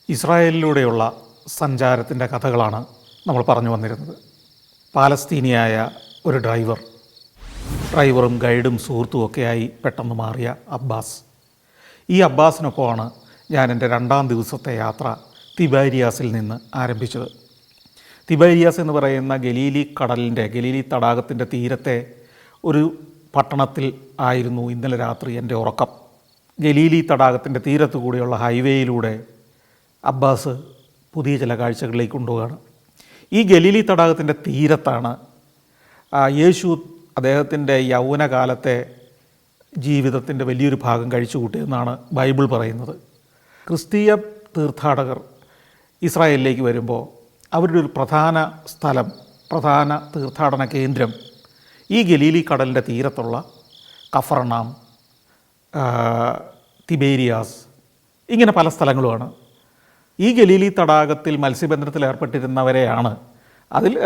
ഇസ്രായേലിലൂടെയുള്ള സഞ്ചാരത്തിൻ്റെ കഥകളാണ് നമ്മൾ പറഞ്ഞു വന്നിരുന്നത്. പാലസ്തീനിയായ ഒരു ഡ്രൈവറും ഗൈഡും സുഹൃത്തുമൊക്കെയായി പെട്ടെന്ന് മാറിയ അബ്ബാസ്. ഈ അബ്ബാസിനൊപ്പമാണ് ഞാൻ എൻ്റെ 2-ാം ദിവസത്തെ യാത്ര തിബേരിയാസിൽ നിന്ന് ആരംഭിച്ചത്. തിബേരിയാസ് എന്ന് പറയുന്ന ഗലീലി തടാകത്തിൻ്റെ തീരത്തെ ഒരു പട്ടണത്തിൽ ആയിരുന്നു ഇന്നലെ രാത്രി എൻ്റെ ഉറക്കം. ഗലീലി തടാകത്തിൻ്റെ തീരത്തു കൂടിയുള്ള ഹൈവേയിലൂടെ അബ്ബാസ് പുതിയ ചില കാഴ്ചകളിലേക്ക് കൊണ്ടുപോവുകയാണ്. ഈ ഗലീലി തടാകത്തിൻ്റെ തീരത്താണ് യേശു അദ്ദേഹത്തിൻ്റെ യൗവനകാലത്തെ ജീവിതത്തിൻ്റെ വലിയൊരു ഭാഗം കഴിച്ചു കൂട്ടിയെന്നാണ് ബൈബിൾ പറയുന്നത്. ക്രിസ്തീയ തീർത്ഥാടകർ ഇസ്രായേലിലേക്ക് വരുമ്പോൾ അവരുടെ ഒരു പ്രധാന തീർത്ഥാടന കേന്ദ്രം ഈ ഗലീലി കടലിൻ്റെ തീരത്തുള്ള കഫർനാം, തിബേരിയാസ്, ഇങ്ങനെ പല സ്ഥലങ്ങളുമാണ്. ഈ ഗലീലി തടാകത്തിൽ മത്സ്യബന്ധനത്തിൽ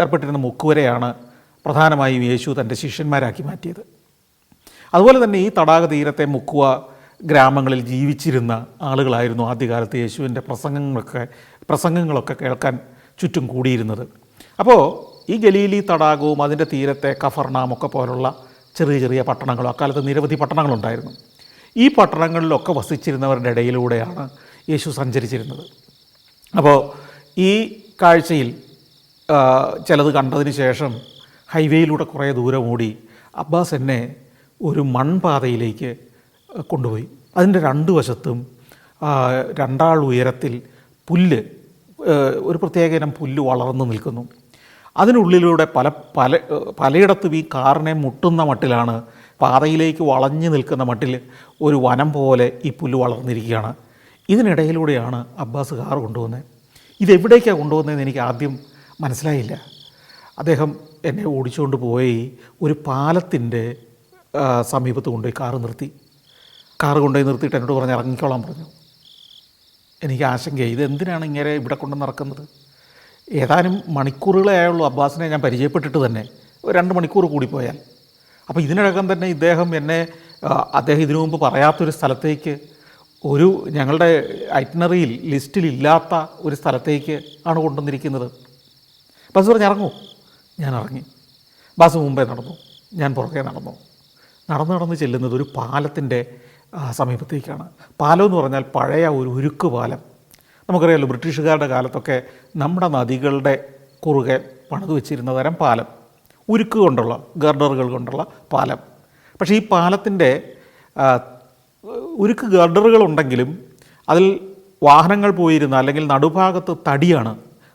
ഏർപ്പെട്ടിരുന്ന മുക്കുവരെയാണ് പ്രധാനമായും യേശു തൻ്റെ ശിഷ്യന്മാരാക്കി മാറ്റിയത്. അതുപോലെ തന്നെ ഈ തടാക തീരത്തെ മുക്കുവ ഗ്രാമങ്ങളിൽ ജീവിച്ചിരുന്ന ആളുകളായിരുന്നു ആദ്യകാലത്ത് യേശുവിൻ്റെ പ്രസംഗങ്ങളൊക്കെ കേൾക്കാൻ ചുറ്റും കൂടിയിരുന്നത്. അപ്പോൾ ഈ ഗലീലി തടാകവും അതിൻ്റെ തീരത്തെ കഫർനാമൊക്കെ പോലുള്ള ചെറിയ ചെറിയ പട്ടണങ്ങളും, അക്കാലത്ത് നിരവധി പട്ടണങ്ങളുണ്ടായിരുന്നു. ഈ പട്ടണങ്ങളിലൊക്കെ വസിച്ചിരുന്നവരുടെ ഇടയിലൂടെയാണ് യേശു സഞ്ചരിച്ചിരുന്നത്. അപ്പോൾ ഈ കാഴ്ചയിൽ ചിലത് കണ്ടതിന് ശേഷം ഹൈവേയിലൂടെ കുറേ ദൂരം ഓടി അബ്ബാസ് എന്നെ ഒരു മൺപാതയിലേക്ക് കൊണ്ടുപോയി. അതിൻ്റെ 2 വശത്തും 2 ആൾ ഉയരത്തിൽ ഒരു പ്രത്യേക ഇനം പുല്ല് വളർന്നു നിൽക്കുന്നു. അതിനുള്ളിലൂടെ പലയിടത്തും ഈ കാറിനെ മുട്ടുന്ന മട്ടിലാണ്, പാതയിലേക്ക് വളഞ്ഞു നിൽക്കുന്ന മട്ടിൽ ഒരു വനം പോലെ ഈ പുല്ല് വളർന്നിരിക്കുകയാണ്. ഇതിനിടയിലൂടെയാണ് അബ്ബാസ് കാർ കൊണ്ടുവന്നത്. ഇതെവിടേക്കാണ് കൊണ്ടുവന്നതെന്ന് എനിക്ക് ആദ്യം മനസ്സിലായില്ല. അദ്ദേഹം എന്നെ ഓടിച്ചുകൊണ്ട് പോയി ഒരു പാലത്തിൻ്റെ സമീപത്ത് കൊണ്ടുപോയി കാറ് കൊണ്ടുപോയി നിർത്തിയിട്ട് എന്നോട് പറഞ്ഞ് ഇറങ്ങിക്കോളാൻ പറഞ്ഞു. എനിക്ക് ആശങ്കയായി, ഇതെന്തിനാണ് ഇങ്ങനെ ഇവിടെ കൊണ്ടുവന്ന് ഇറക്കുന്നത്? ഏതാനും മണിക്കൂറുകളേ ആയുള്ളൂ അബ്ബാസിനെ ഞാൻ പരിചയപ്പെട്ടിട്ട് തന്നെ, 2 മണിക്കൂർ കൂടിപ്പോയാൽ. അപ്പോൾ ഇതിനകം തന്നെ അദ്ദേഹം ഇതിനു മുമ്പ് പറയാത്തൊരു സ്ഥലത്തേക്ക്, ഞങ്ങളുടെ ഐറ്റിനറിയിൽ ലിസ്റ്റിലില്ലാത്ത ഒരു സ്ഥലത്തേക്ക് ആണ് കൊണ്ടുവന്നിരിക്കുന്നത്. ബസ് പറഞ്ഞ് ഇറങ്ങൂ. ഞാൻ ഇറങ്ങി. ബസ് മുമ്പേ നടന്നു, ഞാൻ പുറകെ നടന്ന് ചെല്ലുന്നത് ഒരു പാലത്തിൻ്റെ സമീപത്തേക്കാണ്. പാലം എന്ന് പറഞ്ഞാൽ പഴയ ഒരു ഉരുക്ക് പാലം. നമുക്കറിയാമല്ലോ, ബ്രിട്ടീഷുകാരുടെ കാലത്തൊക്കെ നമ്മുടെ നദികളുടെ കുറുകെ പണിത് വെച്ചിരുന്ന തരം പാലം, ഉരുക്ക് കൊണ്ടുള്ള ഗർഡറുകൾ കൊണ്ടുള്ള പാലം. പക്ഷേ ഈ പാലത്തിൻ്റെ ഉരുക്ക് ഗർഡറുകളുണ്ടെങ്കിലും അതിൽ വാഹനങ്ങൾ പോയിരുന്ന, അല്ലെങ്കിൽ നടുഭാഗത്ത് തടിയാണ്,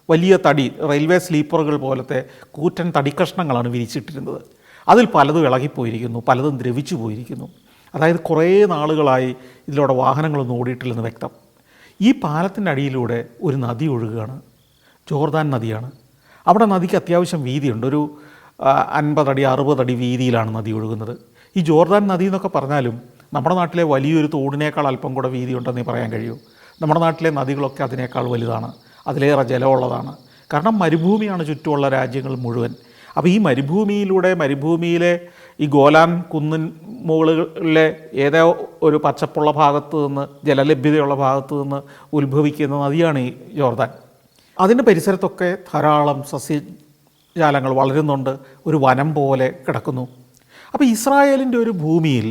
വലിയ തടി, റെയിൽവേ സ്ലീപ്പറുകൾ പോലത്തെ കൂറ്റൻ തടിക്കഷ്ണങ്ങളാണ് വിരിച്ചിട്ടിരുന്നത്. അതിൽ പലതും ഇളകിപ്പോയിരിക്കുന്നു, പലതും ദ്രവിച്ചു പോയിരിക്കുന്നു. അതായത് കുറേ നാളുകളായി ഇതിലൂടെ വാഹനങ്ങളൊന്നും ഓടിയിട്ടില്ലെന്ന് വ്യക്തം. ഈ പാലത്തിൻ്റെ അടിയിലൂടെ ഒരു നദി ഒഴുകുകയാണ്, ജോർദാൻ നദിയാണ്. അവിടെ നദിക്ക് അത്യാവശ്യം വീതിയുണ്ട്, ഒരു 50 അടി 60 അടി വീതിയിലാണ് നദി ഒഴുകുന്നത്. ഈ ജോർദാൻ നദി എന്നൊക്കെ പറഞ്ഞാലും നമ്മുടെ നാട്ടിലെ വലിയൊരു തോടിനേക്കാൾ അല്പം കൂടെ വീതിയുണ്ടെന്നേ പറയാൻ കഴിയൂ. നമ്മുടെ നാട്ടിലെ നദികളൊക്കെ അതിനേക്കാൾ വലുതാണ്, അതിലേറെ ജലമുള്ളതാണ്. കാരണം മരുഭൂമിയാണ് ചുറ്റുമുള്ള രാജ്യങ്ങൾ മുഴുവൻ. അപ്പോൾ ഈ മരുഭൂമിയിലെ ഈ ഗോലാൻ കുന്നിൻ മുകളിലെ ഏതോ ഒരു പച്ചപ്പുള്ള ഭാഗത്ത് നിന്ന്, ജലലഭ്യതയുള്ള ഭാഗത്ത് നിന്ന് ഉത്ഭവിക്കുന്ന നദിയാണ് ഈ ജോർദാൻ. അതിൻ്റെ പരിസരത്തൊക്കെ ധാരാളം സസ്യജാലങ്ങൾ വളരുന്നുണ്ട്, ഒരു വനം പോലെ കിടക്കുന്നു. അപ്പോൾ ഇസ്രായേലിൻ്റെ ഒരു ഭൂമിയിൽ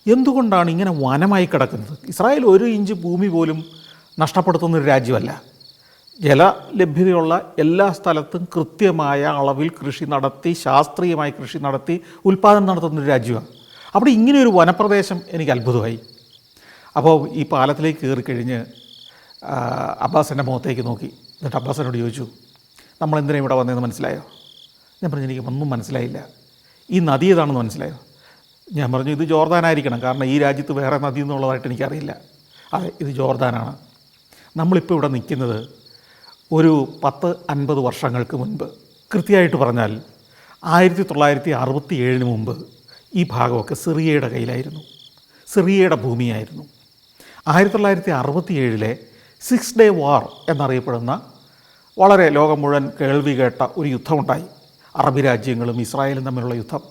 എന്തുകൊണ്ടാണ് ഇങ്ങനെ വനമായി കിടക്കുന്നത്? ഇസ്രായേൽ 1 ഇഞ്ച് ഭൂമി പോലും നഷ്ടപ്പെടുത്തുന്നൊരു രാജ്യമല്ല. ജലലഭ്യതയുള്ള എല്ലാ സ്ഥലത്തും കൃത്യമായ അളവിൽ കൃഷി നടത്തി, ശാസ്ത്രീയമായി കൃഷി നടത്തി ഉൽപ്പാദനം നടത്തുന്നൊരു രാജ്യമാണ്. അവിടെ ഇങ്ങനെയൊരു വനപ്രദേശം എനിക്ക് അത്ഭുതമായി. അപ്പോൾ ഈ പാലത്തിലേക്ക് കയറിക്കഴിഞ്ഞ് അബ്ബാസ് എൻ്റെ മുഖത്തേക്ക് നോക്കി. എന്നിട്ട് അബ്ബാസിനോട് ചോദിച്ചു, നമ്മളെന്തിനാണ് ഇവിടെ വന്നതെന്ന് മനസ്സിലായോ? ഞാൻ പറഞ്ഞു, എനിക്ക് ഒന്നും മനസ്സിലായില്ല. ഈ നദി ഏതാണെന്ന് മനസ്സിലായോ? ഞാൻ പറഞ്ഞു, ഇത് ജോർദാനായിരിക്കണം, കാരണം ഈ രാജ്യത്ത് വേറെ നദി എന്നുള്ളതായിട്ട് എനിക്കറിയില്ല. അതെ, ഇത് ജോർദാനാണ്. നമ്മളിപ്പോൾ ഇവിടെ നിൽക്കുന്നത് ഒരു 10-50 വർഷങ്ങൾക്ക് മുൻപ്, കൃത്യമായിട്ട് പറഞ്ഞാൽ 1967 മുമ്പ് ഈ ഭാഗമൊക്കെ സിറിയയുടെ കയ്യിലായിരുന്നു, സിറിയയുടെ ഭൂമിയായിരുന്നു. 1967 6 ഡേ വാർ എന്നറിയപ്പെടുന്ന വളരെ ലോകം മുഴുവൻ കേൾവി കേട്ട ഒരു യുദ്ധമുണ്ടായി. അറബ് രാജ്യങ്ങളും ഇസ്രായേലും തമ്മിലുള്ള യുദ്ധം.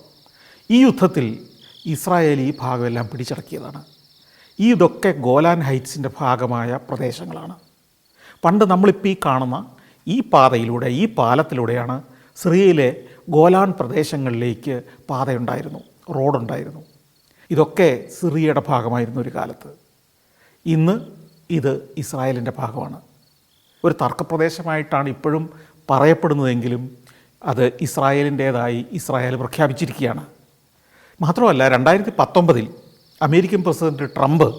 ഈ യുദ്ധത്തിൽ ഇസ്രായേൽ ഈ ഭാഗമെല്ലാം പിടിച്ചടക്കിയതാണ്. ഇതൊക്കെ ഗോലാൻ ഹൈറ്റ്സിൻ്റെ ഭാഗമായ പ്രദേശങ്ങളാണ്. പണ്ട് നമ്മളിപ്പോൾ ഈ കാണുന്ന ഈ പാതയിലൂടെ, ഈ പാലത്തിലൂടെയാണ് സിറിയയിലെ ഗോലാൻ പ്രദേശങ്ങളിലേക്ക് പാതയുണ്ടായിരുന്നു, റോഡുണ്ടായിരുന്നു. ഇതൊക്കെ സിറിയയുടെ ഭാഗമായിരുന്നു ഒരു കാലത്ത്. ഇന്ന് ഇത് ഇസ്രായേലിൻ്റെ ഭാഗമാണ്. ഒരു തർക്കപ്രദേശമായിട്ടാണ് ഇപ്പോഴും പറയപ്പെടുന്നതെങ്കിലും അത് ഇസ്രായേലിൻ്റേതായി ഇസ്രായേൽ പ്രഖ്യാപിച്ചിരിക്കുകയാണ്. മാത്രമല്ല, 2019 അമേരിക്കൻ പ്രസിഡന്റ് ട്രംപ്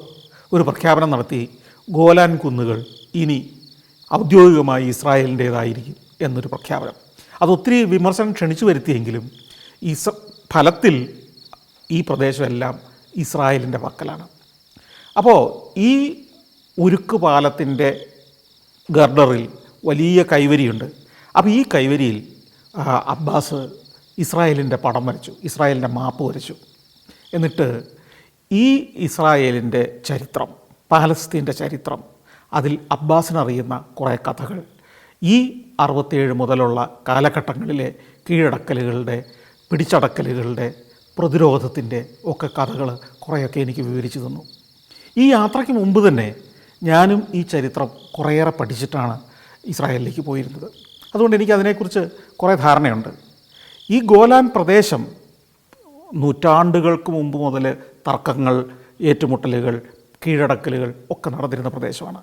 ഒരു പ്രഖ്യാപനം നടത്തി, ഗോലാൻ കുന്നുകൾ ഇനി ഔദ്യോഗികമായി ഇസ്രായേലിൻ്റേതായിരിക്കും എന്നൊരു പ്രഖ്യാപനം. അതൊത്തിരി വിമർശനം ക്ഷണിച്ചു വരുത്തിയെങ്കിലും ഫലത്തിൽ ഈ പ്രദേശമെല്ലാം ഇസ്രായേലിൻ്റെ പക്കലാണ്. അപ്പോൾ ഈ ഉരുക്ക് പാലത്തിൻ്റെ ഗർഡറിൽ വലിയ കൈവരിയുണ്ട്. അപ്പോൾ ഈ കൈവരിയിൽ അബ്ബാസ് ഇസ്രായേലിൻ്റെ പടം വരച്ചു, ഇസ്രായേലിൻ്റെ മാപ്പ് വരച്ചു. എന്നിട്ട് ഈ ഇസ്രായേലിൻ്റെ ചരിത്രം, പാലസ്തീൻ്റെ ചരിത്രം, അതിൽ അബ്ബാസിനറിയുന്ന കുറേ കഥകൾ, ഈ 67 മുതലുള്ള കാലഘട്ടങ്ങളിലെ കീഴടക്കലുകളുടെ, പിടിച്ചടക്കലുകളുടെ, പ്രതിരോധത്തിൻ്റെ ഒക്കെ കഥകൾ കുറേയൊക്കെ എനിക്ക് വിവരിച്ചു തന്നു. ഈ യാത്രയ്ക്ക് മുമ്പ് തന്നെ ഞാനും ഈ ചരിത്രം കുറേയേറെ പഠിച്ചിട്ടാണ് ഇസ്രായേലിലേക്ക് പോയിരുന്നത്. അതുകൊണ്ട് എനിക്ക് അതിനെക്കുറിച്ച് കുറേ ധാരണയുണ്ട്. ഈ ഗോലാൻ പ്രദേശം നൂറ്റാണ്ടുകൾക്ക് മുമ്പ് മുതൽ തർക്കങ്ങൾ, ഏറ്റുമുട്ടലുകൾ, കീഴടക്കലുകൾ ഒക്കെ നടന്നിരുന്ന പ്രദേശമാണ്.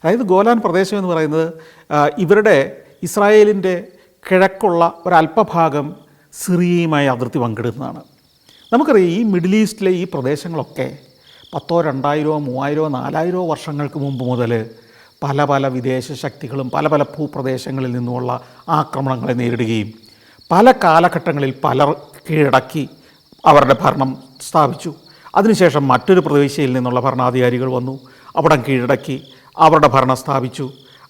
അതായത് ഗോലാൻ പ്രദേശം എന്ന് പറയുന്നത് ഇവരുടെ ഇസ്രായേലിൻ്റെ കിഴക്കുള്ള ഒരല്പഭാഗം സിറിയയുമായി അതിർത്തി പങ്കിടുന്നതാണ്. നമുക്കറിയാം, ഈ മിഡിൽ ഈസ്റ്റിലെ ഈ പ്രദേശങ്ങളൊക്കെ 10, 2000, 3000, 4000 വർഷങ്ങൾക്ക് മുമ്പ് മുതൽ പല പല വിദേശ ശക്തികളും പല പല ഭൂപ്രദേശങ്ങളിൽ നിന്നുമുള്ള ആക്രമണങ്ങളെ നേരിടുകയും പല കാലഘട്ടങ്ങളിൽ പലർ കീഴടക്കി അവരുടെ ഭരണം സ്ഥാപിച്ചു. അതിനുശേഷം മറ്റൊരു പ്രവിശ്യയിൽ നിന്നുള്ള ഭരണാധികാരികൾ വന്നു, അവിടെ കീഴടക്കി അവരുടെ ഭരണം സ്ഥാപിച്ചു.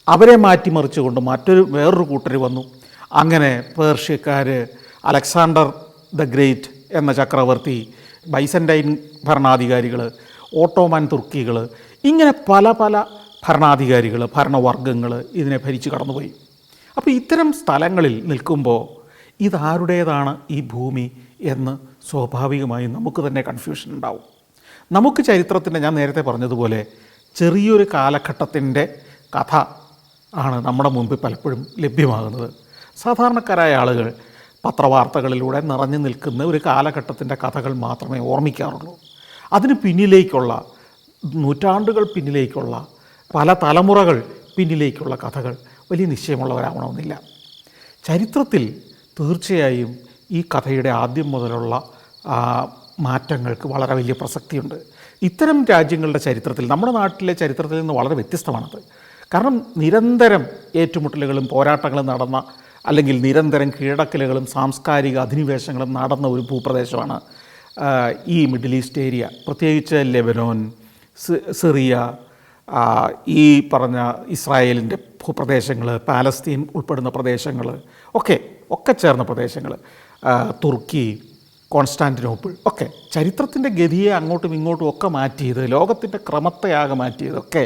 അവരെ മാറ്റിമറിച്ചുകൊണ്ട് വേറൊരു കൂട്ടർ വന്നു. അങ്ങനെ പേർഷ്യക്കാർ, അലക്സാണ്ടർ ദ ഗ്രേറ്റ് എന്ന ചക്രവർത്തി, ബൈസൻ്റൈൻ ഭരണാധികാരികൾ, ഓട്ടോമൻ തുർക്കികൾ, ഇങ്ങനെ പല പല ഭരണാധികാരികൾ, ഭരണവർഗങ്ങൾ ഇതിനെ ഭരിച്ചു കടന്നുപോയി. അപ്പോൾ ഇത്തരം സ്ഥലങ്ങളിൽ നിൽക്കുമ്പോൾ ഇതാരുടേതാണ് ഈ ഭൂമി എന്ന് സ്വാഭാവികമായും നമുക്ക് തന്നെ കൺഫ്യൂഷൻ ഉണ്ടാവും. നമുക്ക് ചരിത്രത്തിൻ്റെ, ഞാൻ നേരത്തെ പറഞ്ഞതുപോലെ, ചെറിയൊരു കാലഘട്ടത്തിൻ്റെ കഥ ആണ് നമ്മുടെ മുമ്പിൽ പലപ്പോഴും ലഭ്യമാകുന്നത്. സാധാരണക്കാരായ ആളുകൾ പത്രവാർത്തകളിലൂടെ നിറഞ്ഞു നിൽക്കുന്ന ഒരു കാലഘട്ടത്തിൻ്റെ കഥകൾ മാത്രമേ ഓർമ്മിക്കാറുള്ളൂ. അതിന് പിന്നിലേക്കുള്ള, നൂറ്റാണ്ടുകൾ പിന്നിലേക്കുള്ള, പല തലമുറകൾ പിന്നിലേക്കുള്ള കഥകൾ വലിയ നിശ്ചയമുള്ളവരാവണമെന്നില്ല. ചരിത്രത്തിൽ തീർച്ചയായും ഈ കഥയുടെ ആദ്യം മുതലുള്ള മാറ്റങ്ങൾക്ക് വളരെ വലിയ പ്രസക്തിയുണ്ട്. ഇത്തരം രാജ്യങ്ങളുടെ ചരിത്രത്തിൽ, നമ്മുടെ നാട്ടിലെ ചരിത്രത്തിൽ നിന്ന് വളരെ വ്യത്യസ്തമാണത്. കാരണം നിരന്തരം ഏറ്റുമുട്ടലുകളും പോരാട്ടങ്ങളും നടന്ന, അല്ലെങ്കിൽ നിരന്തരം കീഴടക്കലുകളും സാംസ്കാരിക അധിനിവേശങ്ങളും നടന്ന ഒരു ഭൂപ്രദേശമാണ് ഈ മിഡിൽ ഈസ്റ്റ് ഏരിയ. പ്രത്യേകിച്ച് ലെബനോൻ, സിറിയ, ഈ പറഞ്ഞ ഇസ്രായേലിൻ്റെ ഭൂപ്രദേശങ്ങൾ, പാലസ്തീൻ ഉൾപ്പെടുന്ന പ്രദേശങ്ങൾ, ഒക്കെ ചേർന്ന പ്രദേശങ്ങൾ, തുർക്കി, കോൺസ്റ്റാന്റിനോപ്പിൾ, ഒക്കെ ചരിത്രത്തിൻ്റെ ഗതിയെ അങ്ങോട്ടും ഇങ്ങോട്ടും ഒക്കെ മാറ്റിയത്, ലോകത്തിൻ്റെ ക്രമത്തെ ആകെ മാറ്റിയതൊക്കെ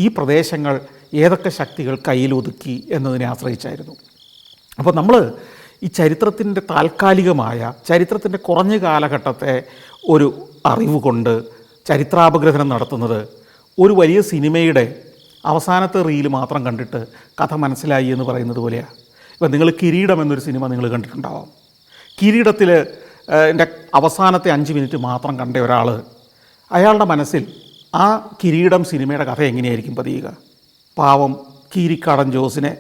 ഈ പ്രദേശങ്ങൾ ഏതൊക്കെ ശക്തികൾ കയ്യിലൊതുക്കി എന്നതിനെ ആശ്രയിച്ചായിരുന്നു. അപ്പോൾ നമ്മൾ ഈ ചരിത്രത്തിൻ്റെ താൽക്കാലികമായ, ചരിത്രത്തിൻ്റെ കുറഞ്ഞ കാലഘട്ടത്തെ ഒരു അറിവ് കൊണ്ട് ചരിത്രാപഗ്രഥനം നടത്തുന്നത് ഒരു വലിയ സിനിമയുടെ അവസാനത്തെ റീല് മാത്രം കണ്ടിട്ട് കഥ മനസ്സിലായി എന്ന് പറയുന്നത് പോലെയാണ്. ഇപ്പം നിങ്ങൾ കിരീടം എന്നൊരു സിനിമ നിങ്ങൾ കണ്ടിട്ടുണ്ടാവാം. കിരീടത്തിൽ എൻ്റെ അവസാനത്തെ 5 മിനിറ്റ് മാത്രം കണ്ട ഒരാൾ, അയാളുടെ മനസ്സിൽ ആ കിരീടം സിനിമയുടെ കഥ എങ്ങനെയായിരിക്കും പതിയുക? പാവം കീരിക്കാടൻ ജോസിനെ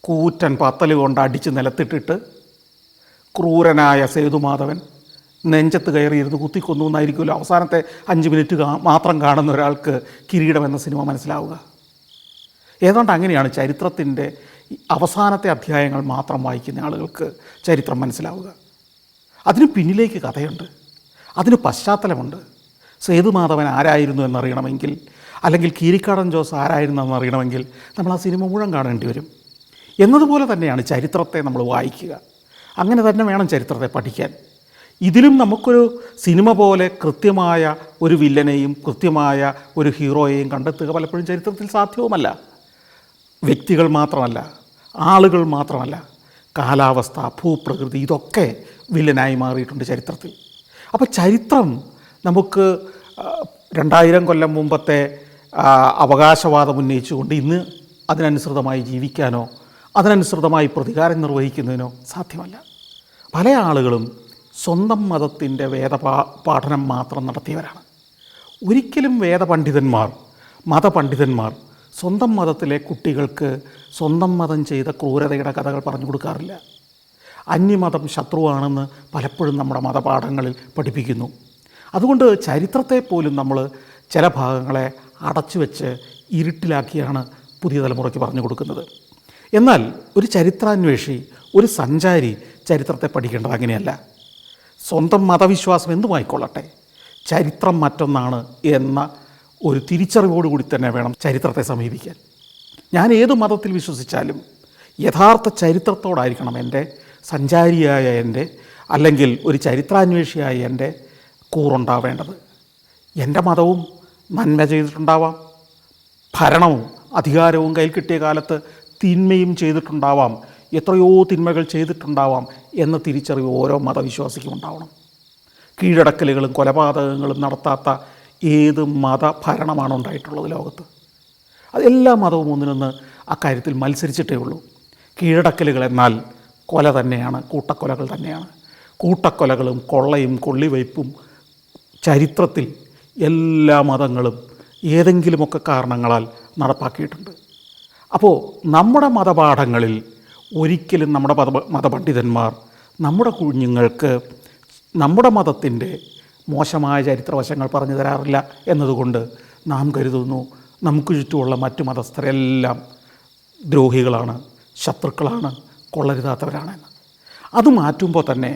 കൂറ്റൻ പത്തല് കൊണ്ട് അടിച്ച് നിലത്തിട്ടിട്ട് ക്രൂരനായ സേതുമാധവൻ നെഞ്ചത്ത് കയറിയിരുന്ന് കുത്തിക്കൊന്നു എന്നായിരിക്കുമല്ലോ അവസാനത്തെ 5 മിനിറ്റ് മാത്രം കാണുന്ന ഒരാൾക്ക് കിരീടം എന്ന സിനിമ മനസ്സിലാവുക. ഏതാണ്ട് അങ്ങനെയാണ് ചരിത്രത്തിൻ്റെ അവസാനത്തെ അധ്യായങ്ങൾ മാത്രം വായിക്കുന്ന ആളുകൾക്ക് ചരിത്രം മനസ്സിലാവുക. അതിന് പിന്നിലേക്ക് കഥയുണ്ട്, അതിന് പശ്ചാത്തലമുണ്ട്. സേതുമാധവൻ ആരായിരുന്നു എന്നറിയണമെങ്കിൽ, അല്ലെങ്കിൽ കീരിക്കാടൻ ജോസ് ആരായിരുന്നു എന്നറിയണമെങ്കിൽ നമ്മൾ ആ സിനിമ മുഴുവൻ കാണേണ്ടി വരും. എന്നതുപോലെ തന്നെയാണ് ചരിത്രത്തെ നമ്മൾ വായിക്കുക. അങ്ങനെ തന്നെ വേണം ചരിത്രത്തെ പഠിക്കാൻ. ഇതിലും നമുക്കൊരു സിനിമ പോലെ കൃത്യമായ ഒരു വില്ലനെയും കൃത്യമായ ഒരു ഹീറോയെയും കണ്ടെത്തുക പലപ്പോഴും ചരിത്രത്തിൽ സാധ്യവുമല്ല. വ്യക്തികൾ മാത്രമല്ല, ആളുകൾ മാത്രമല്ല, കാലാവസ്ഥ, ഭൂപ്രകൃതി, ഇതൊക്കെ വില്ലനായി മാറിയിട്ടുണ്ട് ചരിത്രത്തിൽ. അപ്പോൾ ചരിത്രം നമുക്ക് 2000 കൊല്ലം മുമ്പത്തെ അവകാശവാദം ഉന്നയിച്ചുകൊണ്ട് ഇന്ന് അതിനനുസൃതമായി ജീവിക്കാനോ അതിനനുസൃതമായി പ്രതികാരം നിർവഹിക്കുന്നതിനോ സാധ്യമല്ല. പല ആളുകളും സ്വന്തം മതത്തിൻ്റെ പഠനം മാത്രം നടത്തിയവരാണ്. ഒരിക്കലും മതപണ്ഡിതന്മാർ സ്വന്തം മതത്തിലെ കുട്ടികൾക്ക് സ്വന്തം മതം ചെയ്ത ക്രൂരതയുടെ കഥകൾ പറഞ്ഞു കൊടുക്കാറില്ല. അന്യമതം ശത്രുവാണെന്ന് പലപ്പോഴും നമ്മുടെ മതപാഠങ്ങളിൽ പഠിപ്പിക്കുന്നു. അതുകൊണ്ട് ചരിത്രത്തെ പോലും നമ്മൾ ചില ഭാഗങ്ങളെ അടച്ചു വെച്ച് ഇരുട്ടിലാക്കിയാണ് പുതിയ തലമുറയ്ക്ക് പറഞ്ഞു കൊടുക്കുന്നത്. എന്നാൽ ഒരു ചരിത്രാന്വേഷി, ഒരു സഞ്ചാരി ചരിത്രത്തെ പഠിക്കേണ്ടത് അങ്ങനെയല്ല. സ്വന്തം മതവിശ്വാസം എന്തുമായിക്കൊള്ളട്ടെ, ചരിത്രം മറ്റൊന്നാണ് എന്ന ഒരു തിരിച്ചറിവോടുകൂടി തന്നെ വേണം ചരിത്രത്തെ സമീപിക്കാൻ. ഞാൻ ഏത് മതത്തിൽ വിശ്വസിച്ചാലും യഥാർത്ഥ ചരിത്രത്തോടായിരിക്കണം എൻ്റെ സഞ്ചാരിയായ എൻ്റെ, അല്ലെങ്കിൽ ഒരു ചരിത്രാന്വേഷിയായ എൻ്റെ കൂറുണ്ടാവേണ്ടത്. എൻ്റെ മതവും നന്മ ചെയ്തിട്ടുണ്ടാവാം, ഭരണവും അധികാരവും കയ്യിൽ കിട്ടിയ കാലത്ത് തിന്മയും ചെയ്തിട്ടുണ്ടാവാം, എത്രയോ തിന്മകൾ ചെയ്തിട്ടുണ്ടാവാം എന്ന തിരിച്ചറിവ് ഓരോ മതവിശ്വാസിക്കും ഉണ്ടാവണം. കീഴടക്കലുകളും കൊലപാതകങ്ങളും നടത്താത്ത ഏത് മതഭരണമാണ് ഉണ്ടായിട്ടുള്ളത് ലോകത്ത്? അതെല്ലാ മതവും ഒന്നിനൊന്ന് അക്കാര്യത്തിൽ മത്സരിച്ചിട്ടേ ഉള്ളൂ. കീഴടക്കലുകൾ എന്നാൽ കൊല തന്നെയാണ്, കൂട്ടക്കൊലകൾ തന്നെയാണ്. കൂട്ടക്കൊലകളും കൊള്ളയും കൊള്ളിവയ്പ്പും ചരിത്രത്തിൽ എല്ലാ മതങ്ങളും ഏതെങ്കിലുമൊക്കെ കാരണങ്ങളാൽ നടപ്പാക്കിയിട്ടുണ്ട്. അപ്പോൾ നമ്മുടെ മതപാഠങ്ങളിൽ ഒരിക്കലും നമ്മുടെ മതപണ്ഡിതന്മാർ നമ്മുടെ കുഞ്ഞുങ്ങൾക്ക് നമ്മുടെ മതത്തിൻ്റെ മോശമായ ചരിത്രവശങ്ങൾ പറഞ്ഞു തരാറില്ല എന്നതുകൊണ്ട് നാം കരുതുന്നു നമുക്ക് ചുറ്റുമുള്ള മറ്റു മതസ്ഥരെല്ലാം ദ്രോഹികളാണ്, ശത്രുക്കളാണ്, കൊള്ളരുതാത്തവരാണെന്ന്. അത് മാറ്റുമ്പോൾ തന്നെ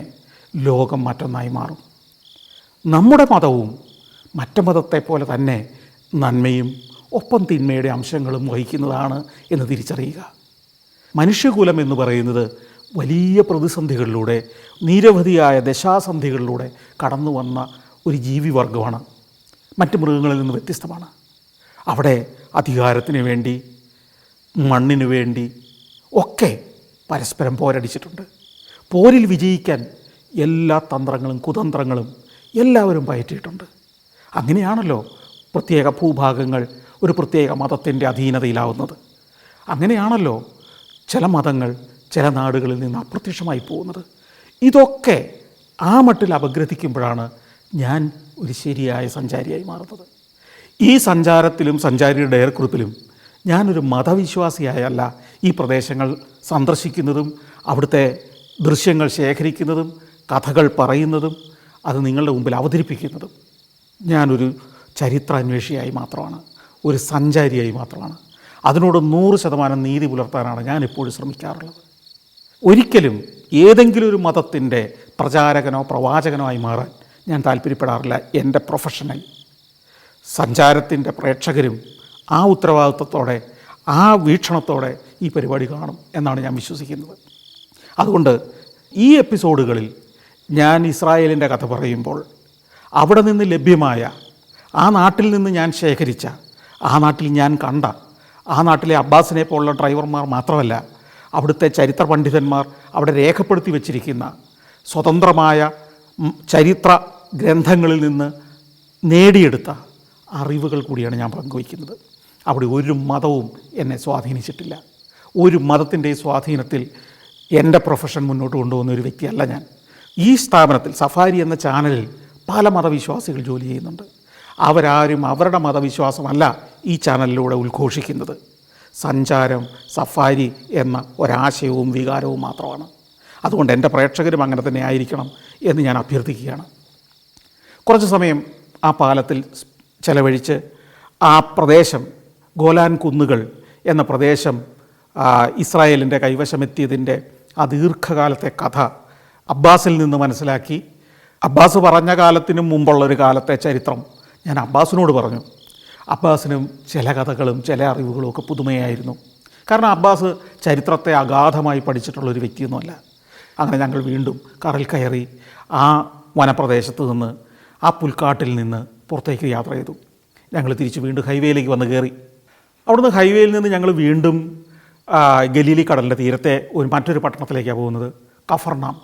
ലോകം മറ്റൊന്നായി മാറും. നമ്മുടെ മതവും മറ്റു മതത്തെ പോലെ തന്നെ നന്മയും ഒപ്പം തിന്മയുടെ അംശങ്ങളും വഹിക്കുന്നതാണ് എന്ന് തിരിച്ചറിയുക. മനുഷ്യകുലം എന്ന് പറയുന്നത് വലിയ പ്രതിസന്ധികളിലൂടെ, നിരവധിയായ ദശാസന്ധികളിലൂടെ കടന്നു വന്ന ഒരു ജീവിവർഗമാണ്. മറ്റ് മൃഗങ്ങളിൽ നിന്ന് വ്യത്യസ്തമാണ്. അവിടെ അധികാരത്തിന് വേണ്ടി, മണ്ണിനു വേണ്ടി ഒക്കെ പരസ്പരം പോരടിച്ചിട്ടുണ്ട്. പോരിൽ വിജയിക്കാൻ എല്ലാ തന്ത്രങ്ങളും കുതന്ത്രങ്ങളും എല്ലാവരും പയറ്റിയിട്ടുണ്ട്. അങ്ങനെയാണല്ലോ പ്രത്യേക ഭൂഭാഗങ്ങൾ ഒരു പ്രത്യേക മതത്തിൻ്റെ അധീനതയിലാവുന്നത്. അങ്ങനെയാണല്ലോ ചില മതങ്ങൾ ചില നാടുകളിൽ നിന്ന് അപ്രത്യക്ഷമായി പോകുന്നത്. ഇതൊക്കെ ആ മട്ടിൽ അപഗ്രഥിക്കുമ്പോഴാണ് ഞാൻ ഒരു ശരിയായ സഞ്ചാരിയായി മാറുന്നത്. ഈ സഞ്ചാരത്തിലും സഞ്ചാരിയുടെ ഡയറിക്കുറിപ്പിലും ഞാനൊരു മതവിശ്വാസിയായല്ല ഈ പ്രദേശങ്ങൾ സന്ദർശിക്കുന്നതും അവിടുത്തെ ദൃശ്യങ്ങൾ ശേഖരിക്കുന്നതും കഥകൾ പറയുന്നതും അത് നിങ്ങളുടെ മുമ്പിൽ അവതരിപ്പിക്കുന്നതും. ഞാനൊരു ചരിത്രാന്വേഷിയായി മാത്രമാണ്, ഒരു സഞ്ചാരിയായി മാത്രമാണ്. അതിനോട് 100% നീതി പുലർത്താനാണ് ഞാൻ എപ്പോഴും ശ്രമിക്കാറുള്ളത്. ഒരിക്കലും ഏതെങ്കിലും ഒരു മതത്തിൻ്റെ പ്രചാരകനോ പ്രവാചകനോ ആയി മാറാൻ ഞാൻ താല്പര്യപ്പെടാറില്ല. എൻ്റെ പ്രൊഫഷണൽ സഞ്ചാരത്തിൻ്റെ പ്രേക്ഷകരും ആ ഉത്തരവാദിത്വത്തോടെ, ആ വീക്ഷണത്തോടെ ഈ പരിപാടി കാണും എന്നാണ് ഞാൻ വിശ്വസിക്കുന്നത്. അതുകൊണ്ട് ഈ എപ്പിസോഡുകളിൽ ഞാൻ ഇസ്രായേലിൻ്റെ കഥ പറയുമ്പോൾ അവിടെ നിന്ന് ലഭ്യമായ, ആ നാട്ടിൽ നിന്ന് ഞാൻ ശേഖരിച്ച, ആ നാട്ടിൽ ഞാൻ കണ്ട, ആ നാട്ടിലെ അബ്ബാസിനെ പോലുള്ള ഡ്രൈവർമാർ മാത്രമല്ല, അവിടുത്തെ ചരിത്ര പണ്ഡിതന്മാർ അവിടെ രേഖപ്പെടുത്തി വച്ചിരിക്കുന്ന സ്വതന്ത്രമായ ചരിത്ര ഗ്രന്ഥങ്ങളിൽ നിന്ന് നേടിയെടുത്ത അറിവുകൾ കൂടിയാണ് ഞാൻ പങ്കുവയ്ക്കുന്നത്. അവിടെ ഒരു മതവും എന്നെ സ്വാധീനിച്ചിട്ടില്ല. ഒരു മതത്തിൻ്റെ സ്വാധീനത്തിൽ എൻ്റെ പ്രൊഫഷൻ മുന്നോട്ട് കൊണ്ടുപോകുന്ന ഒരു വ്യക്തിയല്ല ഞാൻ. ഈ സ്ഥാപനത്തിൽ സഫാരി എന്ന ചാനലിൽ പല മതവിശ്വാസികൾ ജോലി ചെയ്യുന്നുണ്ട്. അവരാരും അവരുടെ മതവിശ്വാസമല്ല ഈ ചാനലിലൂടെ ഉദ്ഘോഷിക്കുന്നത്. സഞ്ചാരം, സഫാരി എന്ന ഒരാശയവും വികാരവും മാത്രമാണ്. അതുകൊണ്ട് എൻ്റെ പ്രേക്ഷകരും അങ്ങനെ തന്നെ ആയിരിക്കണം എന്ന് ഞാൻ അഭ്യർത്ഥിക്കുകയാണ്. കുറച്ച് സമയം ആ പാലത്തിൽ ചെലവഴിച്ച് ആ പ്രദേശം, ഗോലാൻ കുന്നുകൾ എന്ന പ്രദേശം ഇസ്രായേലിൻ്റെ കൈവശമെത്തിയതിൻ്റെ ആ ദീർഘകാലത്തെ കഥ അബ്ബാസിൽ നിന്ന് മനസ്സിലാക്കി. അബ്ബാസ് പറഞ്ഞ കാലത്തിനു മുമ്പുള്ളൊരു കാലത്തെ ചരിത്രം ഞാൻ അബ്ബാസിനോട് പറഞ്ഞു. അബ്ബാസിനും ചില കഥകളും ചില അറിവുകളും ഒക്കെ പുതുമയായിരുന്നു. കാരണം അബ്ബാസ് ചരിത്രത്തെ അഗാധമായി പഠിച്ചിട്ടുള്ളൊരു വ്യക്തിയൊന്നുമല്ല. അങ്ങനെ ഞങ്ങൾ വീണ്ടും കാറിൽ കയറി ആ വനപ്രദേശത്ത് നിന്ന്, ആ പുൽക്കാട്ടിൽ നിന്ന് പുറത്തേക്ക് യാത്ര ചെയ്തു. ഞങ്ങൾ തിരിച്ച് വീണ്ടും ഹൈവേയിലേക്ക് വന്ന് കയറി. അവിടുന്ന് ഹൈവേയിൽ നിന്ന് ഞങ്ങൾ വീണ്ടും ഗലീലി കടലിൻ്റെ തീരത്തെ മറ്റൊരു പട്ടണത്തിലേക്കാണ് പോകുന്നത്, കഫർനാം.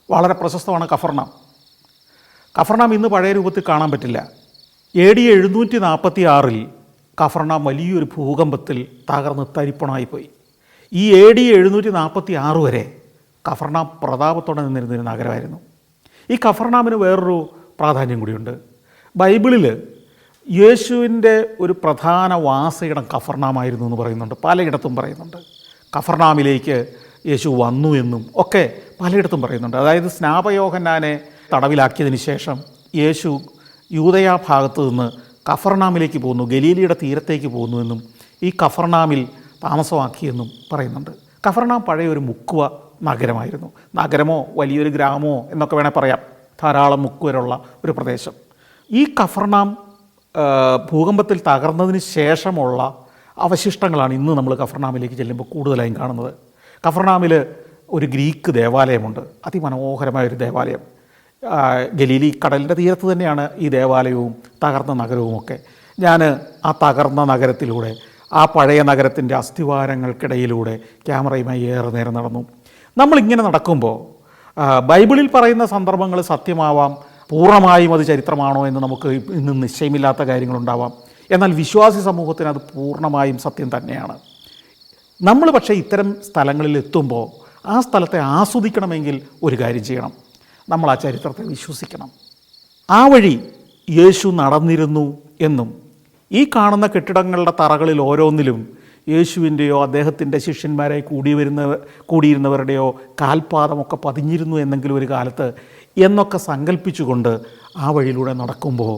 വളരെ പ്രശസ്തമാണ് കഫർനാം. കഫർനാം ഇന്ന് പഴയ രൂപത്തിൽ കാണാൻ പറ്റില്ല. AD 746 കഫർനാം വലിയൊരു ഭൂകമ്പത്തിൽ തകർന്ന് തരിപ്പണമായിപ്പോയി. ഈ AD 746 വരെ കഫർനാം പ്രതാപത്തോടെ നിന്നിരുന്നൊരു നഗരമായിരുന്നു. ഈ കഫർനാമിന് വേറൊരു പ്രാധാന്യം കൂടിയുണ്ട്. ബൈബിളിൽ യേശുവിൻ്റെ ഒരു പ്രധാന വാസയിടം കഫർനാമായിരുന്നു എന്ന് പറയുന്നുണ്ട്, പലയിടത്തും പറയുന്നുണ്ട്. കഫർനാമിലേക്ക് യേശു വന്നു എന്നും ഒക്കെ പലയിടത്തും പറയുന്നുണ്ട്. അതായത് സ്നാപയോഹന്നാനെ തടവിലാക്കിയതിന് ശേഷം യേശു യൂദയ ഭാഗത്തു നിന്ന് കഫർനാമിലേക്ക് പോകുന്നു, ഗലീലിയുടെ തീരത്തേക്ക് പോകുന്നുവെന്നും ഈ കഫർനാമിൽ താമസമാക്കിയെന്നും പറയുന്നുണ്ട്. കഫർനാം പഴയ ഒരു മുക്കുവ നഗരമായിരുന്നു. നഗരമോ വലിയൊരു ഗ്രാമമോ എന്നൊക്കെ വേണേൽ പറയാം. ധാരാളം മുക്കുവരുള്ള ഒരു പ്രദേശം. ഈ കഫർനാം ഭൂകമ്പത്തിൽ തകർന്നതിന് ശേഷമുള്ള അവശിഷ്ടങ്ങളാണ് ഇന്ന് നമ്മൾ കഫർനാമിലേക്ക് ചെല്ലുമ്പോൾ കൂടുതലായും കാണുന്നത്. കഫർനാമിൽ ഒരു ഗ്രീക്ക് ദേവാലയമുണ്ട്, അതിമനോഹരമായൊരു ദേവാലയം. ഗലീലി കടലിൻ്റെ തീരത്ത് തന്നെയാണ് ഈ ദേവാലയവും തകർന്ന നഗരവുമൊക്കെ. ഞാൻ ആ തകർന്ന നഗരത്തിലൂടെ, ആ പഴയ നഗരത്തിൻ്റെ അസ്ഥിവാരങ്ങൾക്കിടയിലൂടെ ക്യാമറയുമായി ഏറെ നേരം നടന്നു. നമ്മളിങ്ങനെ നടക്കുമ്പോൾ ബൈബിളിൽ പറയുന്ന സന്ദർഭങ്ങൾ സത്യമാവാം, പൂർണ്ണമായും അത് ചരിത്രമാണോ എന്ന് നമുക്ക് ഇന്ന് നിശ്ചയമില്ലാത്ത കാര്യങ്ങളുണ്ടാവാം. എന്നാൽ വിശ്വാസി സമൂഹത്തിന് അത് പൂർണ്ണമായും സത്യം തന്നെയാണ്. നമ്മൾ പക്ഷേ ഇത്തരം സ്ഥലങ്ങളിൽ എത്തുമ്പോൾ ആ സ്ഥലത്തെ ആസ്വദിക്കണമെങ്കിൽ ഒരു കാര്യം ചെയ്യണം, നമ്മൾ ആ ചരിത്രത്തെ വിശ്വസിക്കണം. ആ വഴി യേശു നടന്നിരുന്നു എന്നും ഈ കാണുന്ന കെട്ടിടങ്ങളുടെ തറകളിൽ ഓരോന്നിലും യേശുവിൻ്റെയോ അദ്ദേഹത്തിൻ്റെ ശിഷ്യന്മാരായി കൂടിയിരുന്നവരുടെയോ കാൽപാദമൊക്കെ പതിഞ്ഞിരുന്നു എന്നെങ്കിലും ഒരു കാലത്ത് എന്നൊക്കെ സങ്കല്പിച്ചുകൊണ്ട് ആ വഴിയിലൂടെ നടക്കുമ്പോൾ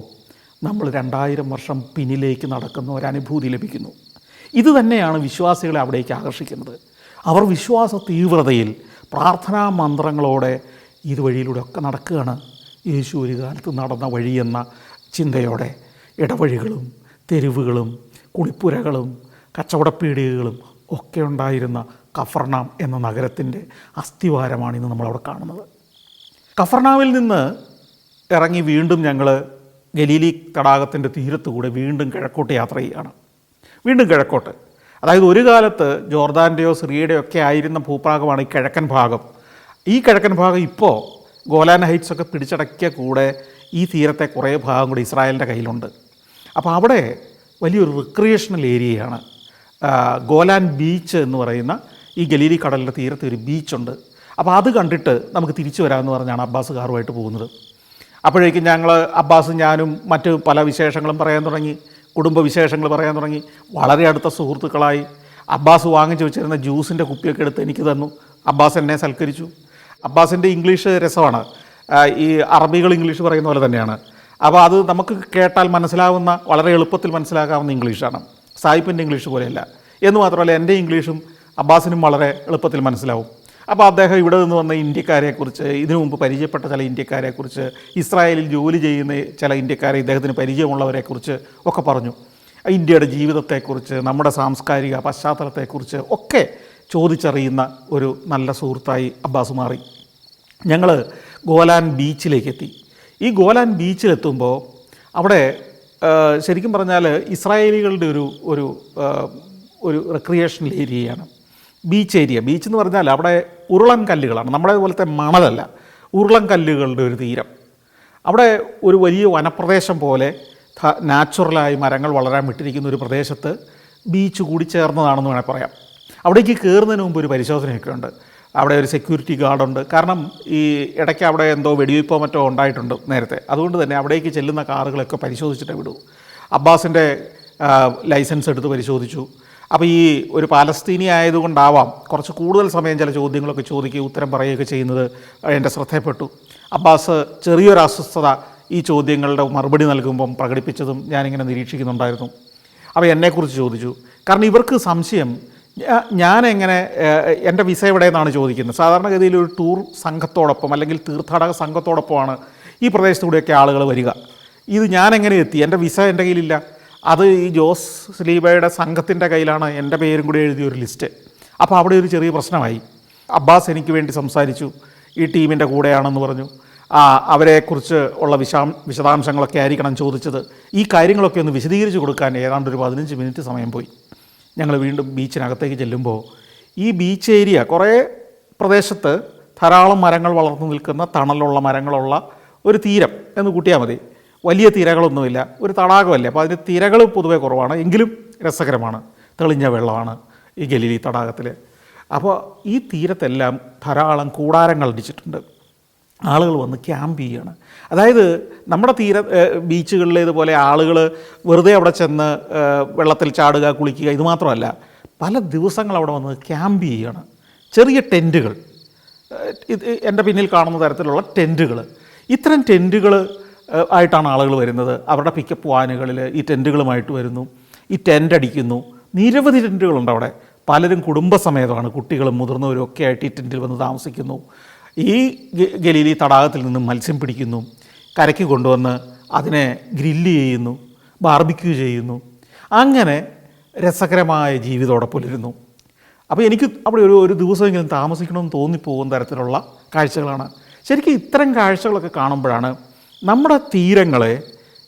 നമ്മൾ 2000 വർഷം പിന്നിലേക്ക് നടക്കുന്ന ഒരനുഭൂതി ലഭിക്കുന്നു. ഇത് തന്നെയാണ് വിശ്വാസികളെ അവിടേക്ക് ആകർഷിക്കുന്നത്. അവർ വിശ്വാസ തീവ്രതയിൽ പ്രാർത്ഥനാ മന്ത്രങ്ങളോടെ ഇതുവഴിയിലൂടെ ഒക്കെ നടക്കുകയാണ്. യേശു ഒരു കാലത്ത് നടന്ന വഴിയെന്ന ചിന്തയോടെ ഇടവഴികളും തെരുവുകളും കുളിപ്പുരകളും കച്ചവടപ്പീടികകളും ഒക്കെ ഉണ്ടായിരുന്ന കഫർനാം എന്ന നഗരത്തിൻ്റെ അസ്ഥിവാരമാണ് ഇന്ന് നമ്മളവിടെ കാണുന്നത്. കഫർനാമിൽ നിന്ന് ഇറങ്ങി വീണ്ടും ഞങ്ങൾ ഗലീലി തടാകത്തിൻ്റെ തീരത്തുകൂടെ വീണ്ടും കിഴക്കോട്ട് യാത്ര ചെയ്യുകയാണ്. വീണ്ടും കിഴക്കോട്ട്, അതായത് ഒരു കാലത്ത് ജോർദാൻ്റെയോ സിറിയയുടെയോ ഒക്കെ ആയിരുന്ന ഭൂഭാഗമാണ് ഈ കിഴക്കൻ ഭാഗം. ഈ കിഴക്കൻ ഭാഗം ഇപ്പോൾ ഗോലാൻ ഹൈറ്റ്സ് ഒക്കെ പിടിച്ചടക്കിയ കൂടെ ഈ തീരത്തെ കുറേ ഭാഗം കൂടി ഇസ്രായേലിൻ്റെ കയ്യിലുണ്ട്. അപ്പോൾ അവിടെ വലിയൊരു റിക്രിയേഷണൽ ഏരിയയാണ്. ഗോലാൻ ബീച്ച് എന്ന് പറയുന്ന ഈ ഗലീലി കടലിൻ്റെ തീരത്ത് ഒരു ബീച്ചുണ്ട്. അപ്പോൾ അത് കണ്ടിട്ട് നമുക്ക് തിരിച്ചു വരാമെന്ന് പറഞ്ഞാണ് അബ്ബാസ് കാറുമായിട്ട് പോകുന്നത്. അപ്പോഴേക്കും ഞങ്ങൾ അബ്ബാസും ഞാനും മറ്റ് പല വിശേഷങ്ങളും പറയാൻ തുടങ്ങി, കുടുംബവിശേഷങ്ങൾ പറയാൻ തുടങ്ങി. വളരെ അടുത്ത സുഹൃത്തുക്കളായി. അബ്ബാസ് വാങ്ങിച്ചു വെച്ചിരുന്ന ജ്യൂസിൻ്റെ കുപ്പിയൊക്കെ എടുത്ത് എനിക്ക് തന്നു. അബ്ബാസ് എന്നെ സൽക്കരിച്ചു. അബ്ബാസിൻ്റെ ഇംഗ്ലീഷ് രസമാണ്, ഈ അറബികൾ ഇംഗ്ലീഷ് പറയുന്ന പോലെ തന്നെയാണ്. അപ്പോൾ അത് നമുക്ക് കേട്ടാൽ മനസ്സിലാവുന്ന, വളരെ എളുപ്പത്തിൽ മനസ്സിലാക്കാവുന്ന ഇംഗ്ലീഷാണ്. സായിപ്പിൻ്റെ ഇംഗ്ലീഷ് പോലെയല്ല. എന്ന് മാത്രമല്ല എൻ്റെ ഇംഗ്ലീഷും അബ്ബാസിനും വളരെ എളുപ്പത്തിൽ മനസ്സിലാവും. അപ്പോൾ അദ്ദേഹം ഇവിടെ നിന്ന് വന്ന ഇന്ത്യക്കാരെക്കുറിച്ച്, ഇതിനു മുമ്പ് പരിചയപ്പെട്ട ചില ഇന്ത്യക്കാരെക്കുറിച്ച്, ഇസ്രായേലിൽ ജോലി ചെയ്യുന്ന ചില ഇന്ത്യക്കാരെ ഇദ്ദേഹത്തിന് പരിചയമുള്ളവരെക്കുറിച്ച് ഒക്കെ പറഞ്ഞു. ഇന്ത്യയുടെ ജീവിതത്തെക്കുറിച്ച്, നമ്മുടെ സാംസ്കാരിക പശ്ചാത്തലത്തെക്കുറിച്ച് ഒക്കെ ചോദിച്ചറിയുന്ന ഒരു നല്ല സുഹൃത്തായി അബ്ബാസ് മാറി. ഞങ്ങൾ ഗോലാൻ ബീച്ചിലേക്ക് എത്തി. ഈ ഗോലാൻ ബീച്ചിലെത്തുമ്പോൾ അവിടെ ശരിക്കും പറഞ്ഞാൽ ഇസ്രായേലികളുടെ ഒരു റിക്രിയേഷണൽ ഏരിയയാണ് ബീച്ച് ഏരിയ. ബീച്ച് എന്ന് പറഞ്ഞാൽ അവിടെ ഉരുളൻ കല്ലുകളാണ്, നമ്മുടെ പോലത്തെ മണലല്ല, ഉരുളൻ കല്ലുകളുടെ ഒരു തീരം. അവിടെ ഒരു വലിയ വനപ്രദേശം പോലെ നാച്ചുറലായി മരങ്ങൾ വളരാൻ വിട്ടിരിക്കുന്ന ഒരു പ്രദേശത്ത് ബീച്ച് കൂടി ചേർന്നതാണെന്ന് വേണേൽ പറയാം. അവിടേക്ക് കയറുന്നതിന് മുമ്പ് ഒരു പരിശോധനയൊക്കെ ഉണ്ട്. അവിടെ ഒരു സെക്യൂരിറ്റി ഗാർഡുണ്ട്. കാരണം ഈ ഇടയ്ക്ക് അവിടെ എന്തോ വെടിവയ്പ്പോ മറ്റോ ഉണ്ടായിട്ടുണ്ട് നേരത്തെ. അതുകൊണ്ട് തന്നെ അവിടേക്ക് ചെല്ലുന്ന കാറുകളൊക്കെ പരിശോധിച്ചിട്ടേ വിടൂ. അബ്ബാസിൻ്റെ ലൈസൻസ് എടുത്ത് പരിശോധിച്ചു. അപ്പോൾ ഈ ഒരു പാലസ്തീനി ആയതുകൊണ്ടാവാം കുറച്ച് കൂടുതൽ സമയം ചില ചോദ്യങ്ങളൊക്കെ ചോദിക്കുകയും ഉത്തരം പറയുകയൊക്കെ ചെയ്യുന്നത് എൻ്റെ ശ്രദ്ധയപ്പെട്ടു. അബ്ബാസ് ചെറിയൊരു അസ്വസ്ഥത ഈ ചോദ്യങ്ങളുടെ മറുപടി നൽകുമ്പം പ്രകടിപ്പിച്ചതും ഞാനിങ്ങനെ നിരീക്ഷിക്കുന്നുണ്ടായിരുന്നു. അപ്പോൾ എന്നെക്കുറിച്ച് ചോദിച്ചു. കാരണം ഇവർക്ക് സംശയം ഞാനെങ്ങനെ, എൻ്റെ വിസ എവിടെയെന്നാണ് ചോദിക്കുന്നത്. സാധാരണഗതിയിൽ ഒരു ടൂർ സംഘത്തോടൊപ്പം അല്ലെങ്കിൽ തീർത്ഥാടക സംഘത്തോടൊപ്പമാണ് ഈ പ്രദേശത്തൂടെയൊക്കെ ആളുകൾ വരിക. ഇത് ഞാനെങ്ങനെ എത്തി? എൻ്റെ വിസ എൻ്റെ കയ്യിലില്ല. അത് ഈ ജോസ് സ്ലീബയുടെ സംഘത്തിൻ്റെ കയ്യിലാണ് എൻ്റെ പേരും കൂടി എഴുതിയൊരു ലിസ്റ്റ്. അപ്പോൾ അവിടെ ഒരു ചെറിയ പ്രശ്നമായി. അബ്ബാസ് എനിക്ക് വേണ്ടി സംസാരിച്ചു, ഈ ടീമിൻ്റെ കൂടെയാണെന്ന് പറഞ്ഞു. അവരെക്കുറിച്ച് ഉള്ള വിശദാംശങ്ങളൊക്കെ ആയിരിക്കണം ചോദിച്ചത്. ഈ കാര്യങ്ങളൊക്കെ ഒന്ന് വിശദീകരിച്ച് കൊടുക്കാൻ ഏതാണ്ട് ഒരു 15 മിനിറ്റ് സമയം പോയി. ഞങ്ങൾ വീണ്ടും ബീച്ചിനകത്തേക്ക് ചെല്ലുമ്പോൾ ഈ ബീച്ച് ഏരിയ, കുറേ പ്രദേശത്ത് ധാരാളം മരങ്ങൾ വളർന്നു നിൽക്കുന്ന, തണലുള്ള മരങ്ങളുള്ള ഒരു തീരം എന്ന് കൂട്ടിയാൽ മതി. വലിയ തിരകളൊന്നുമില്ല, ഒരു തടാകമല്ലേ, അപ്പോൾ അതിന് തിരകൾ പൊതുവെ കുറവാണ്, എങ്കിലും രസകരമാണ്. തെളിഞ്ഞ വെള്ളമാണ് ഈ ഗലീലി തടാകത്തിൽ. അപ്പോൾ ഈ തീരത്തെല്ലാം ധാരാളം കൂടാരങ്ങൾ അടിച്ചിട്ടുണ്ട്. ആളുകൾ വന്ന് ക്യാമ്പ് ചെയ്യുകയാണ്. അതായത് നമ്മുടെ ബീച്ചുകളിലേതുപോലെ ആളുകൾ വെറുതെ അവിടെ ചെന്ന് വെള്ളത്തിൽ ചാടുക, കുളിക്കുക, ഇത് മാത്രമല്ല, പല ദിവസങ്ങൾ അവിടെ വന്ന് ക്യാമ്പ് ചെയ്യുകയാണ്. ചെറിയ ടെൻറ്റുകൾ, എൻ്റെ പിന്നിൽ കാണുന്ന തരത്തിലുള്ള ടെൻറ്റുകൾ, ഇത്തരം ടെൻറ്റുകൾ ആയിട്ടാണ് ആളുകൾ വരുന്നത്. അവരുടെ പിക്കപ്പ് വാനുകളിൽ ഈ ടെൻറ്റുകളുമായിട്ട് വരുന്നു, ഈ ടെൻ്റ് അടിക്കുന്നു. നിരവധി ടെൻറ്റുകളുണ്ട് അവിടെ. പലരും കുടുംബസമേതമാണ്, കുട്ടികളും മുതിർന്നവരും ഒക്കെ ആയിട്ട് ഈ ടെൻറ്റിൽ വന്ന് താമസിക്കുന്നു. ഈ ഗലീലി തടാകത്തിൽ നിന്നും മത്സ്യം പിടിക്കുന്നു, കരയ്ക്ക് കൊണ്ടുവന്ന് അതിനെ ഗ്രില്ല് ചെയ്യുന്നു, ബാർബിക്യൂ ചെയ്യുന്നു. അങ്ങനെ രസകരമായ ജീവിതത്തോടെ പുലരുന്നു. അപ്പോൾ എനിക്ക് അവിടെ ഒരു ദിവസമെങ്കിലും താമസിക്കണമെന്ന് തോന്നിപ്പോകുന്ന തരത്തിലുള്ള കാഴ്ചകളാണ്. ശരിക്കും ഇത്തരം കാഴ്ചകളൊക്കെ കാണുമ്പോഴാണ് നമ്മുടെ തീരങ്ങളെ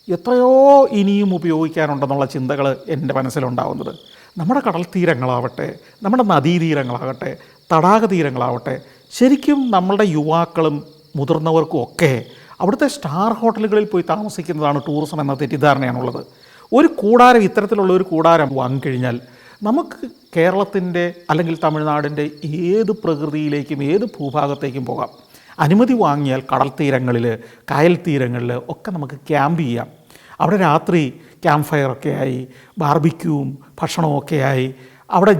എത്രയോ ഇനിയും ഉപയോഗിക്കാനുണ്ടെന്നുള്ള ചിന്തകൾ എൻ്റെ മനസ്സിലുണ്ടാവുന്നത്. നമ്മുടെ കടൽ തീരങ്ങളാവട്ടെ, നമ്മുടെ നദീതീരങ്ങളാകട്ടെ, തടാക തീരങ്ങളാവട്ടെ, ശരിക്കും നമ്മളുടെ യുവാക്കളും മുതിർന്നവർക്കും ഒക്കെ അവിടുത്തെ സ്റ്റാർ ഹോട്ടലുകളിൽ പോയി താമസിക്കുന്നതാണ് ടൂറിസം എന്ന തെറ്റിദ്ധാരണയാണുള്ളത്. ഒരു കൂടാരം, ഇത്തരത്തിലുള്ള ഒരു കൂടാരം വാങ്ങിക്കഴിഞ്ഞാൽ നമുക്ക് കേരളത്തിൻ്റെ അല്ലെങ്കിൽ തമിഴ്നാടിൻ്റെ ഏത് പ്രകൃതിയിലേക്കും ഏത് ഭൂഭാഗത്തേക്കും പോകാം. അനുമതി വാങ്ങിയാൽ കടൽ തീരങ്ങളിൽ, കായൽ തീരങ്ങളിൽ ഒക്കെ നമുക്ക് ക്യാമ്പ് ചെയ്യാം. അവിടെ രാത്രി ക്യാമ്പ് ഫയറൊക്കെ ആയി, ബാർബിക്യൂവും ഭക്ഷണവും ഒക്കെ ആയി അവിടെ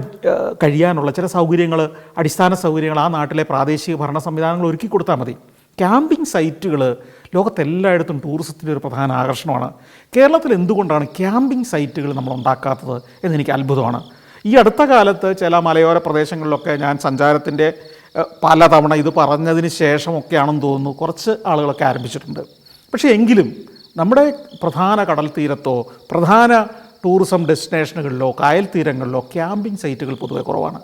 കഴിയാനുള്ള ചില സൗകര്യങ്ങൾ, അടിസ്ഥാന സൗകര്യങ്ങൾ ആ നാട്ടിലെ പ്രാദേശിക ഭരണ സംവിധാനങ്ങൾ ഒരുക്കി കൊടുത്താൽ മതി. ക്യാമ്പിംഗ് സൈറ്റുകൾ ലോകത്തെല്ലായിടത്തും ടൂറിസത്തിൻ്റെ ഒരു പ്രധാന ആകർഷണമാണ്. കേരളത്തിൽ എന്തുകൊണ്ടാണ് ക്യാമ്പിംഗ് സൈറ്റുകൾ നമ്മൾ ഉണ്ടാക്കാത്തത് എന്നെനിക്ക് അത്ഭുതമാണ്. ഈ അടുത്ത കാലത്ത് ചില മലയോര പ്രദേശങ്ങളിലൊക്കെ ഞാൻ സഞ്ചാരത്തിൻ്റെ പലതവണ ഇത് പറഞ്ഞതിന് ശേഷമൊക്കെയാണെന്ന് തോന്നുന്നു കുറച്ച് ആളുകളൊക്കെ ആരംഭിച്ചിട്ടുണ്ട്. പക്ഷേ എങ്കിലും നമ്മുടെ പ്രധാന കടൽ തീരത്തോ പ്രധാന ടൂറിസം ഡെസ്റ്റിനേഷനുകളിലോ കായൽ തീരങ്ങളിലോ ക്യാമ്പിംഗ് സൈറ്റുകൾ പൊതുവെ കുറവാണ്.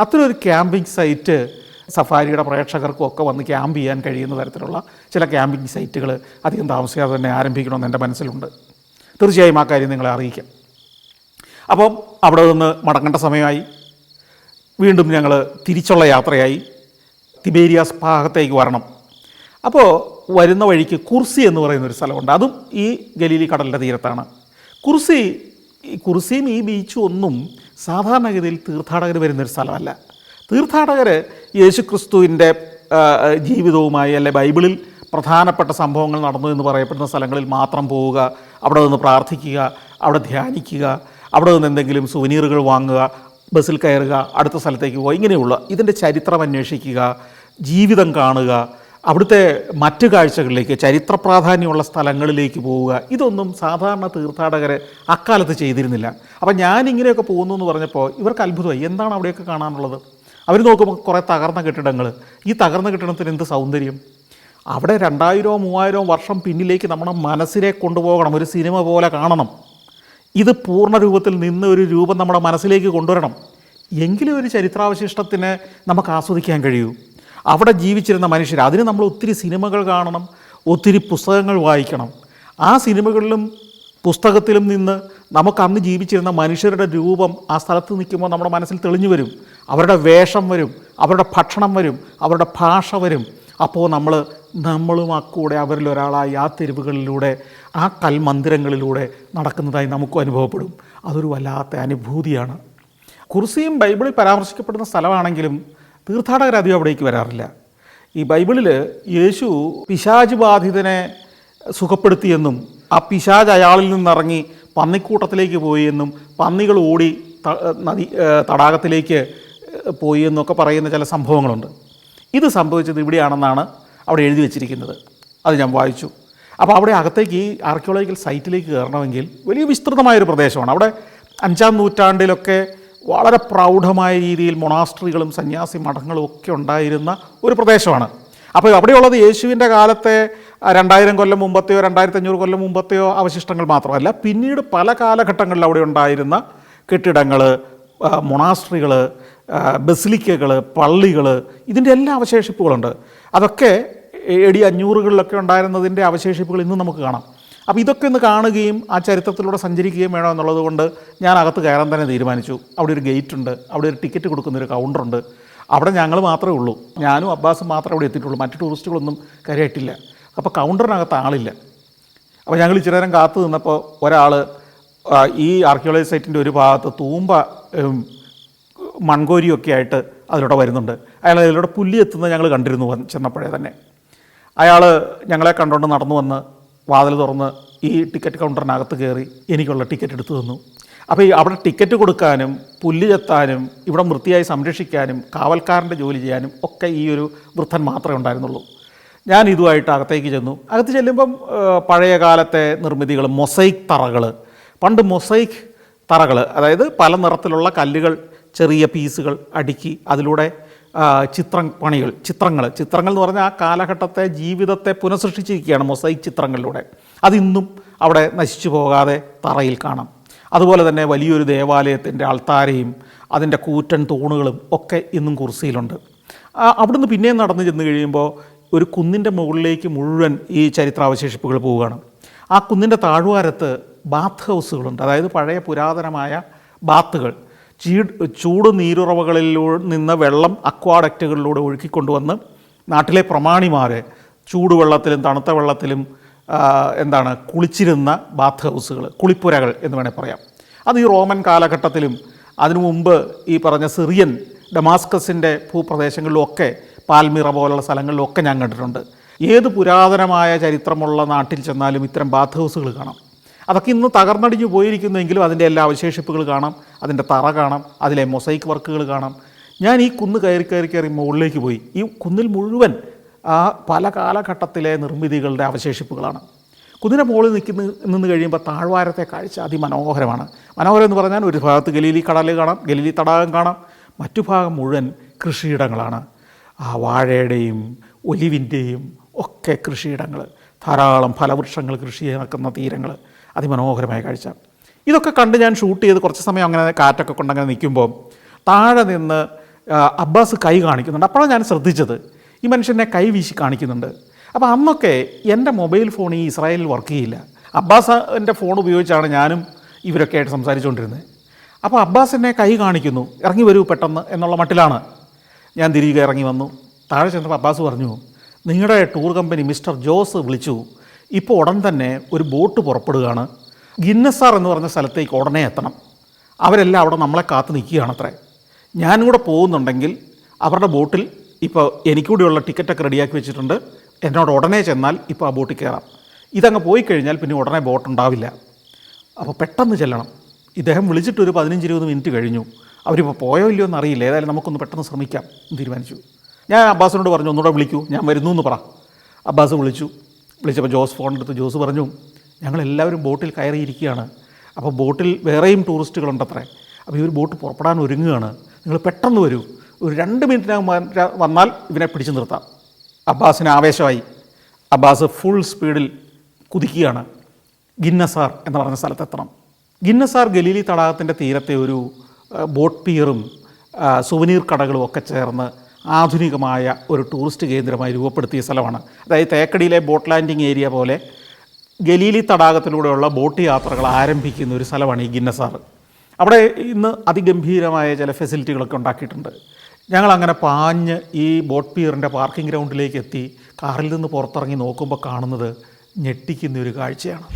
അത്തരമൊരു ക്യാമ്പിംഗ് സൈറ്റ് സഫാരിയുടെ പ്രേക്ഷകർക്കും ഒക്കെ വന്ന് ക്യാമ്പ് ചെയ്യാൻ കഴിയുന്ന തരത്തിലുള്ള ചില ക്യാമ്പിംഗ് സൈറ്റുകൾ അധികം താമസിയാതെ തന്നെ ആരംഭിക്കണമെന്ന് എൻ്റെ മനസ്സിലുണ്ട്. തീർച്ചയായും ആ കാര്യം നിങ്ങളെ അറിയിക്കാം. അപ്പം അവിടെ നിന്ന് മടങ്ങേണ്ട സമയമായി. വീണ്ടും ഞങ്ങൾ തിരിച്ചുള്ള യാത്രയായി. തിബേരിയാസ് ഭാഗത്തേക്ക് വരണം. അപ്പോൾ വരുന്ന വഴിക്ക് കുർസി എന്ന് പറയുന്നൊരു സ്ഥലമുണ്ട്. അതും ഈ ഗലീലി കടലിൻ്റെ തീരത്താണ്. കുർസിയും ഈ ബീച്ചും ഒന്നും സാധാരണഗതിയിൽ തീർത്ഥാടകർ വരുന്നൊരു സ്ഥലമല്ല. തീർത്ഥാടകർ യേശുക്രിസ്തുവിൻ്റെ ജീവിതവുമായി അല്ലെ ബൈബിളിൽ പ്രധാനപ്പെട്ട സംഭവങ്ങൾ നടന്നു എന്ന് പറയപ്പെടുന്ന സ്ഥലങ്ങളിൽ മാത്രം പോവുക, അവിടെ നിന്ന് പ്രാർത്ഥിക്കുക, അവിടെ ധ്യാനിക്കുക, അവിടെ നിന്ന് എന്തെങ്കിലും സുവനീറുകൾ വാങ്ങുക, ബസ്സിൽ കയറുക, അടുത്ത സ്ഥലത്തേക്ക് പോവുക, ഇങ്ങനെയുള്ള ഇതിൻ്റെ ചരിത്രം അന്വേഷിക്കുക, ജീവിതം കാണുക, അവിടുത്തെ മറ്റു കാഴ്ചകളിലേക്ക്, ചരിത്ര പ്രാധാന്യമുള്ള സ്ഥലങ്ങളിലേക്ക് പോവുക, ഇതൊന്നും സാധാരണ തീർത്ഥാടകർ അക്കാലത്ത് ചെയ്തിരുന്നില്ല. അപ്പം ഞാനിങ്ങനെയൊക്കെ പോകുന്നു എന്ന് പറഞ്ഞപ്പോൾ ഇവർക്ക് അത്ഭുതമായി. എന്താണ് അവിടെയൊക്കെ കാണാനുള്ളത്? അവർ നോക്കുമ്പോൾ കുറേ തകർന്ന കെട്ടിടങ്ങൾ. ഈ തകർന്ന കെട്ടിടത്തിന് എന്ത് സൗന്ദര്യം! അവിടെ 2000-3000 വർഷം പിന്നിലേക്ക് നമ്മുടെ മനസ്സിനെ കൊണ്ടുപോകണം, ഒരു സിനിമ പോലെ കാണണം. ഇത് പൂർണ്ണ രൂപത്തിൽ നിന്ന് ഒരു രൂപം നമ്മുടെ മനസ്സിലേക്ക് കൊണ്ടുവരണം. എങ്കിലും ഒരു ചരിത്രാവശിഷ്ടത്തിന് നമുക്ക് ആസ്വദിക്കാൻ കഴിയൂ. അവിടെ ജീവിച്ചിരുന്ന മനുഷ്യർ, അതിന് നമ്മൾ ഒത്തിരി സിനിമകൾ കാണണം, ഒത്തിരി പുസ്തകങ്ങൾ വായിക്കണം. ആ സിനിമകളിലും പുസ്തകത്തിലും നിന്ന് നമുക്ക് അന്ന് ജീവിച്ചിരുന്ന മനുഷ്യരുടെ രൂപം ആ സ്ഥലത്ത് നിൽക്കുമ്പോൾ നമ്മുടെ മനസ്സിൽ തെളിഞ്ഞു വരും. അവരുടെ വേഷം വരും, അവരുടെ ഭക്ഷണം വരും, അവരുടെ ഭാഷ വരും. അപ്പോൾ നമ്മളും ആ കൂടെ അവരിൽ ഒരാളായി ആ തെരുവുകളിലൂടെ, ആ കൽമന്ദിരങ്ങളിലൂടെ നടക്കുന്നതായി നമുക്കും അനുഭവപ്പെടും. അതൊരു വല്ലാത്ത അനുഭൂതിയാണ്. കുർസിയും ബൈബിളിൽ പരാമർശിക്കപ്പെടുന്ന സ്ഥലമാണെങ്കിലും തീർത്ഥാടകർ അധികം അവിടേക്ക് വരാറില്ല. ഈ ബൈബിളിൽ യേശു പിശാച് ബാധിതനെ സുഖപ്പെടുത്തിയെന്നും ആ പിശാച് അയാളിൽ നിന്നിറങ്ങി പന്നിക്കൂട്ടത്തിലേക്ക് പോയി എന്നും പന്നികൾ ഓടി തടാകത്തിലേക്ക് പോയി എന്നൊക്കെ പറയുന്ന ചില സംഭവങ്ങളുണ്ട്. ഇത് സംഭവിച്ചത് ഇവിടെയാണെന്നാണ് അവിടെ എഴുതി വച്ചിരിക്കുന്നത്. അത് ഞാൻ വായിച്ചു. അപ്പോൾ അവിടെ അകത്തേക്ക് ഈ ആർക്കിയോളജിക്കൽ സൈറ്റിലേക്ക് കയറണമെങ്കിൽ വലിയ വിസ്തൃതമായൊരു പ്രദേശമാണ്. അവിടെ 5-ാം നൂറ്റാണ്ടിലൊക്കെ വളരെ പ്രൗഢമായ രീതിയിൽ മൊണാസ്ട്രികളും സന്യാസി മഠങ്ങളും ഒക്കെ ഉണ്ടായിരുന്ന ഒരു പ്രദേശമാണ്. അപ്പോൾ അവിടെയുള്ളത് യേശുവിൻ്റെ കാലത്തെ 2000 കൊല്ലം മുമ്പത്തെയോ 2500 കൊല്ലം മുമ്പത്തെയോ അവശിഷ്ടങ്ങൾ മാത്രമല്ല, പിന്നീട് പല കാലഘട്ടങ്ങളിൽ അവിടെ ഉണ്ടായിരുന്ന കെട്ടിടങ്ങൾ, മൊണാസ്ട്രികൾ, ബസിലിക്കകൾ, പള്ളികൾ, ഇതിൻ്റെ എല്ലാ അവശേഷിപ്പുകളുണ്ട്. അതൊക്കെ AD 500-കളിലൊക്കെ ഉണ്ടായിരുന്നതിൻ്റെ അവശേഷിപ്പുകൾ ഇന്നും നമുക്ക് കാണാം. അപ്പോൾ ഇതൊക്കെ ഒന്ന് കാണുകയും ആ ചരിത്രത്തിലൂടെ സഞ്ചരിക്കുകയും വേണം എന്നുള്ളത് കൊണ്ട് ഞാൻ അകത്ത് കയറാൻ തന്നെ തീരുമാനിച്ചു. അവിടെ ഒരു ഗേറ്റ് ഉണ്ട്, അവിടെ ഒരു ടിക്കറ്റ് കൊടുക്കുന്നൊരു കൗണ്ടറുണ്ട്. അവിടെ ഞങ്ങൾ മാത്രമേ ഉള്ളൂ, ഞാനും അബ്ബാസും മാത്രമേ അവിടെ എത്തിയിട്ടുള്ളൂ. മറ്റു ടൂറിസ്റ്റുകളൊന്നും കയറിയിട്ടില്ല. അപ്പോൾ കൗണ്ടറിനകത്ത് ആളില്ല. അപ്പോൾ ഞങ്ങൾ ഇച്ചിരി നേരം കാത്തു നിന്നപ്പോൾ ഒരാൾ ഈ ആർക്കിയോളജി സൈറ്റിൻ്റെ ഒരു ഭാഗത്ത് തൂമ്പ മൺകോരിയൊക്കെ ആയിട്ട് അതിലൂടെ വരുന്നുണ്ട്. അയാൾ അതിലൂടെ പുല്ലി എത്തുന്നത് ഞങ്ങൾ കണ്ടിരുന്നു ചെന്നപ്പോഴേ തന്നെ. അയാൾ ഞങ്ങളെ കണ്ടുകൊണ്ട് നടന്നു വന്ന് വാതിൽ തുറന്ന് ഈ ടിക്കറ്റ് കൗണ്ടറിനകത്ത് കയറി എനിക്കുള്ള ടിക്കറ്റ് എടുത്തു തന്നു. അപ്പോൾ ഈ അവിടെ ടിക്കറ്റ് കൊടുക്കാനും പുല്ല് ചെത്താനും ഇവിടെ വൃത്തിയായി സംരക്ഷിക്കാനും കാവൽക്കാരൻ്റെ ജോലി ചെയ്യാനും ഒക്കെ ഈ ഒരു വൃദ്ധൻ മാത്രമേ ഉണ്ടായിരുന്നുള്ളൂ. ഞാൻ ഇതുമായിട്ട് അകത്തേക്ക് ചെന്നു. അകത്ത് ചെല്ലുമ്പം പഴയ കാലത്തെ നിർമ്മിതികൾ, മൊസൈക്ക് തറകൾ, പണ്ട് മൊസൈക്ക് തറകൾ, അതായത് പല നിറത്തിലുള്ള കല്ലുകൾ, ചെറിയ പീസുകൾ അടുക്കി അതിലൂടെ ചിത്രങ്ങൾ എന്ന് പറഞ്ഞാൽ ആ കാലഘട്ടത്തെ ജീവിതത്തെ പുനഃസൃഷ്ടിച്ചിരിക്കുകയാണ് മൊസൈക്ക് ചിത്രങ്ങളിലൂടെ. അതിന്നും അവിടെ നശിച്ചു പോകാതെ തറയിൽ കാണാം. അതുപോലെ തന്നെ വലിയൊരു ദേവാലയത്തിൻ്റെ അൾത്താരയും അതിൻ്റെ കൂറ്റൻ തൂണുകളും ഒക്കെ ഇന്നും കുർസിയിലുണ്ട്. അവിടുന്ന് പിന്നെയും നടന്നു ചെന്ന് കഴിയുമ്പോൾ ഒരു കുന്നിൻ്റെ മുകളിലേക്ക് മുഴുവൻ ഈ ചരിത്രാവശേഷിപ്പുകൾ പോവുകയാണ്. ആ കുന്നിൻ്റെ താഴ്വാരത്ത് ബാത്ത് ഹൗസുകളുണ്ട്, അതായത് പഴയ പുരാതനമായ ബാത്തുകൾ. ചൂട് നീരുറവകളിലൂടെ നിന്ന് വെള്ളം അക്വാഡക്റ്റുകളിലൂടെ ഒഴുക്കിക്കൊണ്ടുവന്ന് നാട്ടിലെ പ്രമാണിമാർ ചൂടുവെള്ളത്തിലും തണുത്ത വെള്ളത്തിലും കുളിച്ചിരുന്ന ബാത്ത് ഹൗസുകൾ, കുളിപ്പുരകൾ എന്ന് വേണേൽ പറയാം. അത് ഈ റോമൻ കാലഘട്ടത്തിലും അതിനു മുമ്പ് ഈ പറഞ്ഞ സിറിയൻ ഡമാസ്കസിൻ്റെ ഭൂപ്രദേശങ്ങളിലുമൊക്കെ പാൽമിറ പോലുള്ള സ്ഥലങ്ങളിലൊക്കെ ഞാൻ കണ്ടിട്ടുണ്ട്. ഏത് പുരാതനമായ ചരിത്രമുള്ള നാട്ടിൽ ചെന്നാലും ഇത്തരം ബാത്ത് ഹൗസുകൾ കാണാം. അതൊക്കെ ഇന്ന് തകർന്നടിഞ്ഞു പോയിരിക്കുന്നെങ്കിലും അതിൻ്റെ എല്ലാ അവശേഷിപ്പുകൾ കാണാം, അതിൻ്റെ തറ കാണാം, അതിലെ മൊസൈക്ക് വർക്കുകൾ കാണാം. ഞാൻ ഈ കുന്ന് കയറി മുകളിലേക്ക് പോയി. ഈ കുന്നിൽ മുഴുവൻ ആ പല കാലഘട്ടത്തിലെ നിർമ്മിതികളുടെ അവശേഷിപ്പുകളാണ്. കുന്നിൻ്റെ മുകളിൽ നിന്ന് കഴിയുമ്പോൾ താഴ്വാരത്തെ കാഴ്ച അതിമനോഹരമാണ്. മനോഹരം എന്ന് പറഞ്ഞാൽ ഒരു ഭാഗത്ത് ഗലീലി കടൽ കാണാം, ഗലീലി തടാകം കാണാം, മറ്റു ഭാഗം മുഴുവൻ കൃഷിയിടങ്ങളാണ്. ആ വാഴയുടെയും ഒലിവിൻ്റെയും ഒക്കെ കൃഷിയിടങ്ങൾ, ധാരാളം ഫലവൃക്ഷങ്ങൾ കൃഷി നടക്കുന്ന തീരങ്ങൾ, അതിമനോഹരമായ കാഴ്ച. ഇതൊക്കെ കണ്ട് ഞാൻ ഷൂട്ട് ചെയ്ത് കുറച്ച് സമയം അങ്ങനെ കാറ്റൊക്കെ കൊണ്ടങ്ങനെ നിൽക്കുമ്പോൾ താഴെ നിന്ന് അബ്ബാസ് കൈ കാണിക്കുന്നുണ്ട്. അപ്പോഴാണ് ഞാൻ ശ്രദ്ധിച്ചത് ഈ മനുഷ്യനെ കൈ വീശി കാണിക്കുന്നുണ്ട്. അപ്പോൾ അന്നൊക്കെ എൻ്റെ മൊബൈൽ ഫോൺ ഈ ഇസ്രായേലിൽ വർക്ക് ചെയ്യില്ല. അബ്ബാസിൻ്റെ ഫോൺ ഉപയോഗിച്ചാണ് ഞാനും ഇവരൊക്കെ ആയിട്ട് സംസാരിച്ചുകൊണ്ടിരുന്നത്. അപ്പോൾ അബ്ബാസ് എന്നെ കൈ കാണിക്കുന്നു, ഇറങ്ങി വരൂ പെട്ടെന്ന് എന്നുള്ള മട്ടിലാണ്. ഞാൻ തിരികെ ഇറങ്ങി വന്നു. താഴെ ചെന്നപ്പോൾ അബ്ബാസ് പറഞ്ഞു, നിങ്ങളുടെ ടൂർ കമ്പനി മിസ്റ്റർ ജോസ് വിളിച്ചു, ഇപ്പോൾ ഉടൻ തന്നെ ഒരു ബോട്ട് പുറപ്പെടുകയാണ്, ഗിന്നസാർ എന്ന് പറഞ്ഞ സ്ഥലത്തേക്ക് ഉടനെ എത്തണം. അവരെല്ലാം അവിടെ നമ്മളെ കാത്തു നിൽക്കുകയാണത്രേ. ഞാനും കൂടെ പോകുന്നുണ്ടെങ്കിൽ അവരുടെ ബോട്ടിൽ ഇപ്പോൾ എനിക്കൂടെയുള്ള ടിക്കറ്റൊക്കെ റെഡിയാക്കി വെച്ചിട്ടുണ്ട്, എന്നോട് ഉടനെ ചെന്നാൽ ഇപ്പോൾ ആ ബോട്ടിൽ കയറാം. ഇതങ്ങ് പോയി കഴിഞ്ഞാൽ പിന്നെ ഉടനെ ബോട്ടുണ്ടാവില്ല. അപ്പോൾ പെട്ടെന്ന് ചെല്ലണം. ഇദ്ദേഹം വിളിച്ചിട്ടൊരു 15-20 മിനിറ്റ് കഴിഞ്ഞു. അവരിപ്പോൾ പോയോ ഇല്ലയോ എന്നറിയില്ല. ഏതായാലും നമുക്കൊന്ന് പെട്ടെന്ന് ശ്രമിക്കാം എന്ന് തീരുമാനിച്ചു. ഞാൻ അബ്ബാസിനോട് പറഞ്ഞു, ഒന്നുകൂടെ വിളിക്കൂ, ഞാൻ വരുന്നു എന്ന് പറ. അബ്ബാസ് വിളിച്ചപ്പോൾ ജോസ് ഫോൺ എടുത്ത് ജോസ് പറഞ്ഞു, ഞങ്ങളെല്ലാവരും ബോട്ടിൽ കയറിയിരിക്കുകയാണ്. അപ്പോൾ ബോട്ടിൽ വേറെയും ടൂറിസ്റ്റുകളുണ്ടത്രേ. അപ്പോൾ ഈ ഒരു ബോട്ട് പുറപ്പെടാൻ ഒരുങ്ങുകയാണ്, നിങ്ങൾ പെട്ടെന്ന് വരൂ, ഒരു 2 മിനിറ്റിനകം വന്നാൽ ഇവനെ പിടിച്ചു നിർത്താം. അബ്ബാസിന് ആവേശമായി. അബ്ബാസ് ഫുൾ സ്പീഡിൽ കുതിക്കുകയാണ്. ഗിന്നസാർ എന്ന് പറഞ്ഞ സ്ഥലത്തെത്തണം. ഗിന്നസാർ ഗലീലി തടാകത്തിൻ്റെ തീരത്തെ ഒരു ബോട്ട് പിയറും സുവനീർ കടകളും ഒക്കെ ചേർന്ന് ആധുനികമായ ഒരു ടൂറിസ്റ്റ് കേന്ദ്രമായി രൂപപ്പെടുത്തിയ സ്ഥലമാണ്. അതായത് തേക്കടിയിലെ ബോട്ട് ലാൻഡിങ് ഏരിയ പോലെ ഗലീലി തടാകത്തിലൂടെയുള്ള ബോട്ട് യാത്രകൾ ആരംഭിക്കുന്ന ഒരു സ്ഥലമാണ് ഈ ഗിന്നസാർ. അവിടെ ഇന്ന് അതിഗംഭീരമായ ചില ഫെസിലിറ്റികളൊക്കെ ഉണ്ടാക്കിയിട്ടുണ്ട്. ഞങ്ങളങ്ങനെ പാഞ്ഞ് ഈ ബോട്ട് പിയറിൻ്റെ പാർക്കിംഗ് ഗ്രൗണ്ടിലേക്ക് എത്തി. കാറിൽ നിന്ന് പുറത്തിറങ്ങി നോക്കുമ്പോൾ കാണുന്നത് ഞെട്ടിക്കുന്ന ഒരു കാഴ്ചയാണ്.